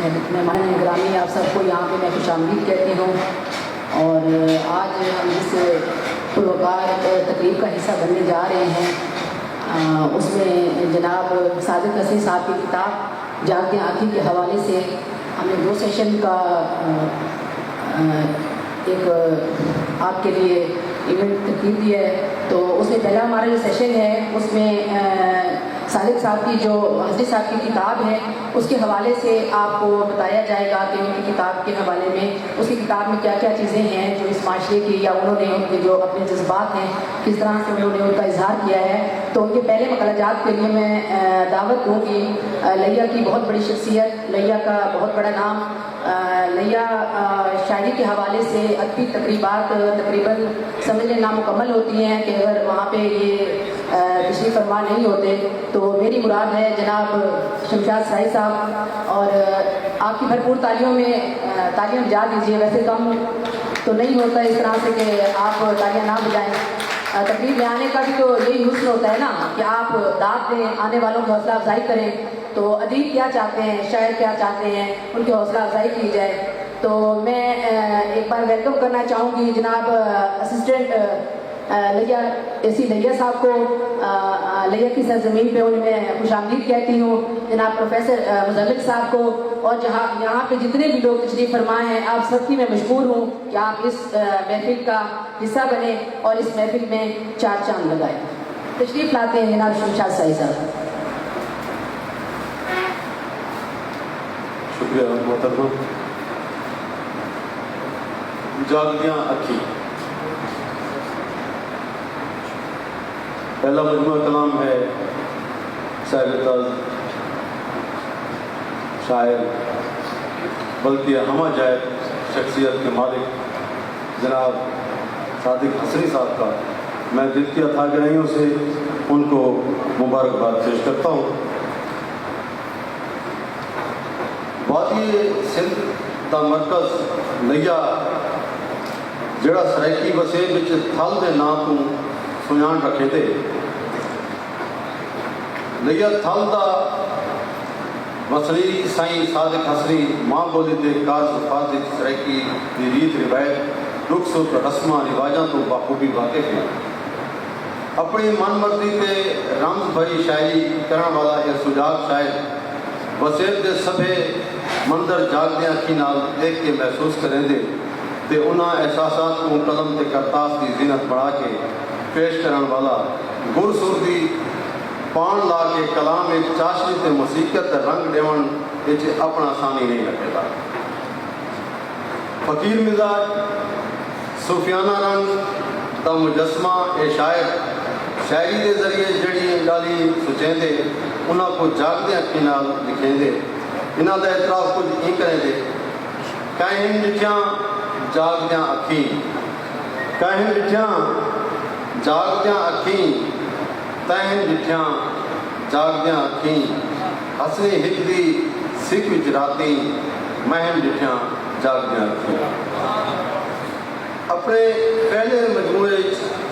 مہمان گرامی آپ سب کو یہاں پہ میں خوش آمدید کہتی ہوں. اور آج ہم جس پروکار تقریب کا حصہ بننے جا رہے ہیں اس میں جناب صادق حسنی صاحب کی کتاب جاگتے آنکھی کے حوالے سے ہم نے 2 سیشن کا ایک آپ کے لیے ایونٹ ترتیب دیا ہے. تو اس میں پہلا ہمارا جو سیشن ہے اس میں صادق صاحب کی جو حسنی صاحب کی کتاب ہے اس کے حوالے سے آپ کو بتایا جائے گا کہ ان کی کتاب کے حوالے میں اس کی کتاب میں کیا کیا چیزیں ہیں جو اس معاشرے کی یا انہوں نے ان کے جو اپنے جذبات ہیں کس طرح سے انہوں نے ان کا اظہار کیا ہے. تو ان کے پہلے مقالجات کے لیے میں دعوت دوں گی لیا کی بہت بڑی شخصیت, لیا کا بہت بڑا نام, لیا شاعری کے حوالے سے ادبی تقریبات تقریباً سمجھنے نامکمل ہوتی ہیں کہ اگر وہاں پہ یہ تشریف فرما نہیں ہوتے. تو میری مراد ہے جناب شمشاد سرائی صاحب, اور آپ کی بھرپور تالیوں میں تالیاں بجا دیجیے. ویسے کم تو نہیں ہوتا اس طرح سے کہ آپ تالیاں نہ بجائیں. تقریب میں آنے کا بھی تو یہی حسن ہوتا ہے نا کہ آپ داد دیں, آنے والوں کی حوصلہ افزائی کریں. تو ادیب کیا چاہتے ہیں, شاعر کیا چاہتے ہیں, ان کی حوصلہ افزائی کی جائے. تو میں ایک بار ویلکم کرنا چاہوں گی جناب اسسٹنٹ لیا اے.سی. لیا صاحب کو. لیا کی سرزمین پہ انہیں میں خوش آمدید کہتی ہوں. جناب پروفیسر مزمل صاحب کو, اور جہاں یہاں پہ جتنے بھی لوگ تشریف فرمائے ہیں آپ سب کی میں مشکور ہوں کہ آپ اس محفل کا حصہ بنیں اور اس محفل میں 4 چاند لگائیں. تشریف لاتے ہیں جناب شمشاد سرائی صاحب. شکریہ محترمہ. جاگدیاں اکھی پہلا مجموعہ کلام ہے صاحب تاز شاعر بلکہ ہمہ جائب شخصیت کے مالک جناب صادق حسنی صاحب کا. میں دل کی اتھا گہرائیوں سے ان کو مبارکباد پیش کرتا ہوں. وادی سندھ دا مرکز لیا جڑا سرائکی وسیع بچ تھل دے نام تو سنان رکھے تھے. لیا تھل دا وسلی سائیں صادق حسنی ماں بولی دے کاز فاضل سرائکی دی ریت روایت رخ سکھ رسماں رواجاں تو بخوبی واقف ہے. اپنی من مرضی تے رمز بھری شاعری کرن والا یہ سجاگ شاعر وسیع دے سبھے منظر جاگدیاں اکھی نال دیکھ کے محسوس کریں دے تے انہاں احساسات کو قلم تے کرتاس کی زینت بڑھا کے پیش کرن والا گر سر دی پان لا کے کلام ایک چاشنی تے موسیقیت رنگ ڈیون اچ اپنا ثانی نہیں رکھے گا. فقیر مزاج صوفیانہ رنگ دا مجسمہ اے شاعر شاعری دے ذریعے جڑی گالی سچیں دے انہاں کو جاگدے اکھی نال لکھیں دے. انہاں دا اعتراف کچھ ہی کریں دے. کہیں ڈٹھیاں جاگدیاں اکھی, کہیں ڈٹھیاں جاگدیاں اکھی, تہیں ڈٹھیاں جاگدیاں اکھی, حسنی ہک دی سکھ وچ راتی مہم ڈٹھیاں جاگدیاں اکھی. اپنے پہلے مجموعے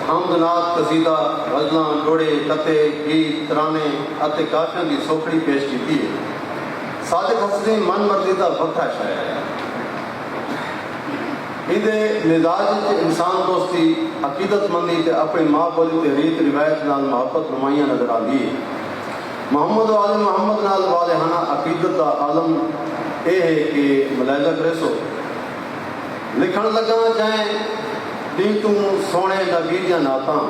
حمد نعت قصیدہ غزلاں ڈوڑے قطعے گیت ترانے اتے کافیاں دی سوکھڑی پیش کی ہے. صادق حسنی من مرضی دا وکھرا شاعر ہے. اندے مزاج انسان دوستی عقیدت مندی تے اپنی ماں بولی تے ریت روایت نال محبت نمائیاں نظر آندی ہے. محمد و آل محمد نال والہانہ عقیدت دا عالم اے ہے کہ ملاحظہ کرے سو. لکھن لگا جائیں دی تو سونے نبی دیاں نعتاں,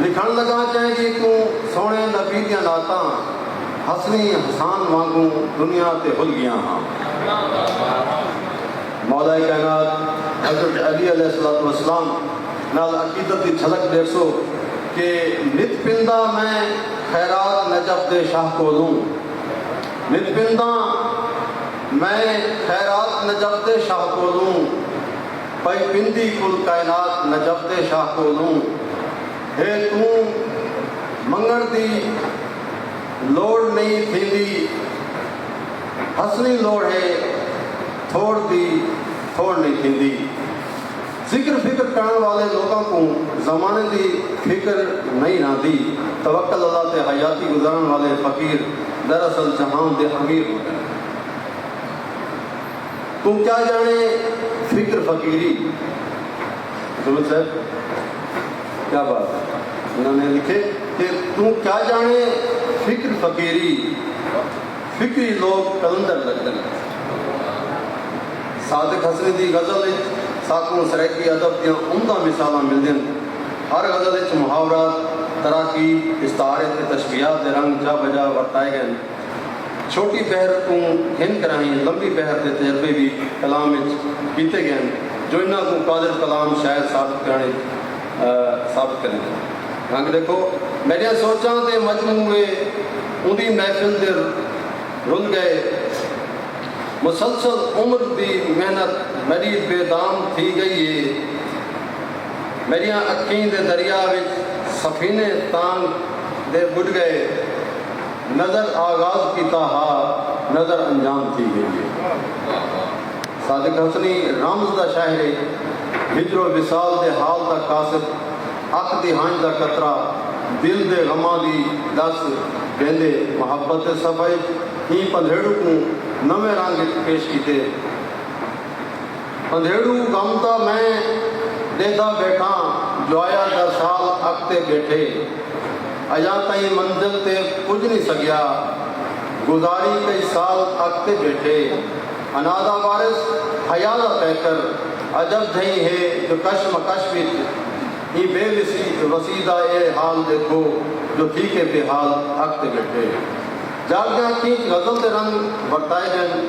لکھن لگا جائیں دی تو سونے نبی دیاں نعتاں, حسنی حسان وانگوں دنیا تے بھل گیاں ہاں. مولا کائنات حضرت علی علیہ السلام نال عقیدت دی جھلک دیکھ سو کہ نت پندہ میں خیرات نجف دے شاہ کو لوں, نت پندہ میں خیرات نجف دے شاہ کو لوں, پئی پندی کل کائنات نجف دے شاہ کو لوں. ہے تو منگڑ دی لوڑ نہیں تھیندی, حسنی لوڑ ہے تھوڑ دی تھوڑ نہیں تھیندی. ذکر فکر کرنے والے لوگوں کو زمانے دی فکر نہیں رہتی. توکل اللہ تے حیاتی گزارن والے فقیر دراصل جہان دے امیر ہوتے ہیں. تو کیا جانے فکر فقیری. سمجھ صاحب کیا بات ہے, انہوں نے لکھے کہ تو کیا جانے فکر فقیری, فکری لوگ کلندر لگن. صادق حسنی دی غزل ساکوں سرائکی ادب دیا عمدہ مثالاں ملدیں. ہر غزل محاورات, تراکیب, استعارے تے تشبیہات دے رنگ جا بجا ورتائے گئے. چھوٹی بہر کو ہن کرائیں, لمبی بہر دے تجربے بھی کلام کیتے گئے جو انہاں کو قادر کلام شاید ثابت کریں. رنگ دیکھو میرے سوچاں دے مجموعے اندی محفل دے رل گئے. مسلسل عمر دی محنت میری بے دام تھی گئی ہے. میری اکھیں دے دریا وچ سفینے تانگ دے بڑھ گئے. نظر آغاز کی تاہا نظر انجام تھی گئی ہے. صادق حسنی رمز دا شاعر, ہجر و وصال دے حال دا قاصد, اکھ دی ہنج دا قطرہ, دل دے غماں دی دس کہندے محبت صفائی ہی پندھیڑو کو نویں رنگ پیش کیتے. پندھیڑو غم تا میں دیدا بیٹھا جو آیا 10 سال اکتے بیٹھے. اجا تائیں منزل تے پج نہیں سگیا گزاری کئی سال اکتے بیٹھے. انادا وارث حیالہ طے کر عجب دھئی ہے جو کش مکش وچ ہی بے وسیدہ اے حال دیکھو جو تھی کے بے حال اکتے بیٹھے. جاگیاں کھینچ غزل دے رنگ ورتائے گئے.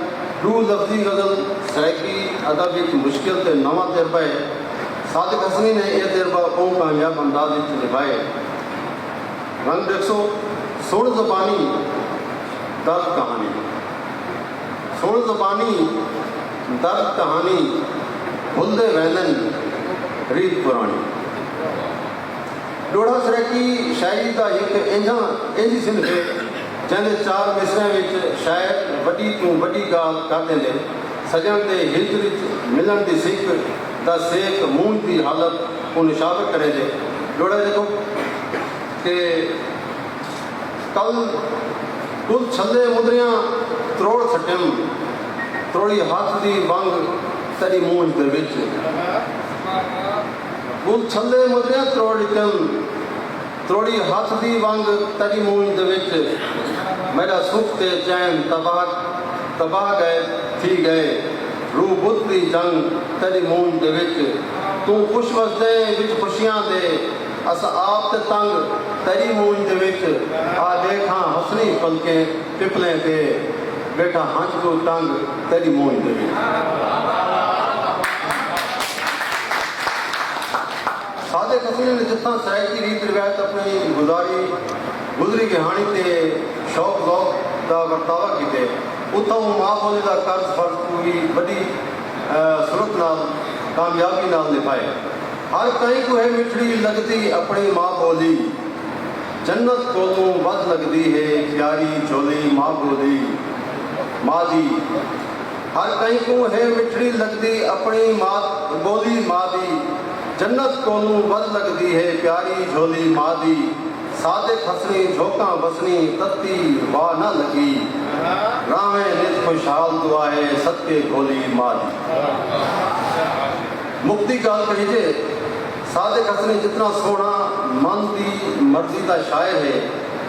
روح لفظی غزل سرائکی ادب وچ مشکل تے نواں تجربہ ہے. صادق حسنی نے یہ تجربہ قوم کامیاب انداز وچ نبھائے. رنگ دیکھو سن زبانی درد کہانی, سن زبانی درد کہانی بھلدے وینن ریت پرانی. ڈوڑا سرائکی شاعری کا ایک ایسی صنف ہے جہاں 4 مصرے وچ شاعر وڈی تو وڈی گال کر دے. سجن دے ہجر وچ ملن دی سکھ دا سیک مون دی حالت کو نشاور کرے دے. ڈوڑا دیکھو کہ کل چھلے مدریاں تروڑ سٹم تروڑی ہاتھ دی ونگ تری مونج دے وچ. کل چھلے مدریاں تروڑی ہاتھ دی ونگ تری مونج دے وچ. میرا سکھ تے چین تباہ گئے تھی گئے روح بت دی جنگ تری مونج دے وچ. تو خوش وسدے وچ خوشیاں دے اس آپ تے تنگ تری مونج دے وچ. آ دیکھاں حسنی پلکیں پپلیں تے بیٹھا ہنج کو تنگ تری مونج دے وچ. صادق حسنی نے جتنا سرائکی ریت روایت اپنی گزری کہانی تے شوق ذوق دا ورتاوا کیتے, اتوں ماں بولی دا قرض فرض کوئی بڑی صورت نال کامیابی نال نبھائے. ہر کہیں کو ہے مٹھڑی لگتی اپنی ماں بولی, جنت کولوں ود لگتی ہے پیاری جھولی ماں بولی ماں دی. ہر کہیں کو ہے مٹھڑی لگتی اپنی ماں بولی ماں دی, جنت کولوں ود لگتی ہے پیاری جھولی ماں دی. صادق حسنی جھوکاں بسنی تتی واہ نہ لگی, راہیں نت خوشحال دعا ہے صدقے کھولی ماں دی. مکتی گال کہیجے صادق حسنی جتنا سونا من دی مرضی دا شاعر ہے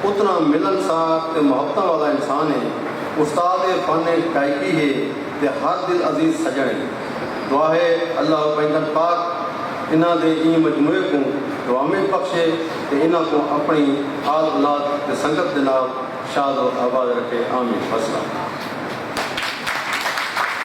اتنا ملنسار تے محبتاں والا انسان ہے. استاد فن گائکی ہے تے ہر دل عزیز سجن ہے. دعا ہے اللہ پنجن پاک انہاں دے این مجموعے کو دعا میں بخشے تے انہاں کو اپنی آل اولاد تے سنگت دے نال شاد و آباد رکھے. آمین. السلام.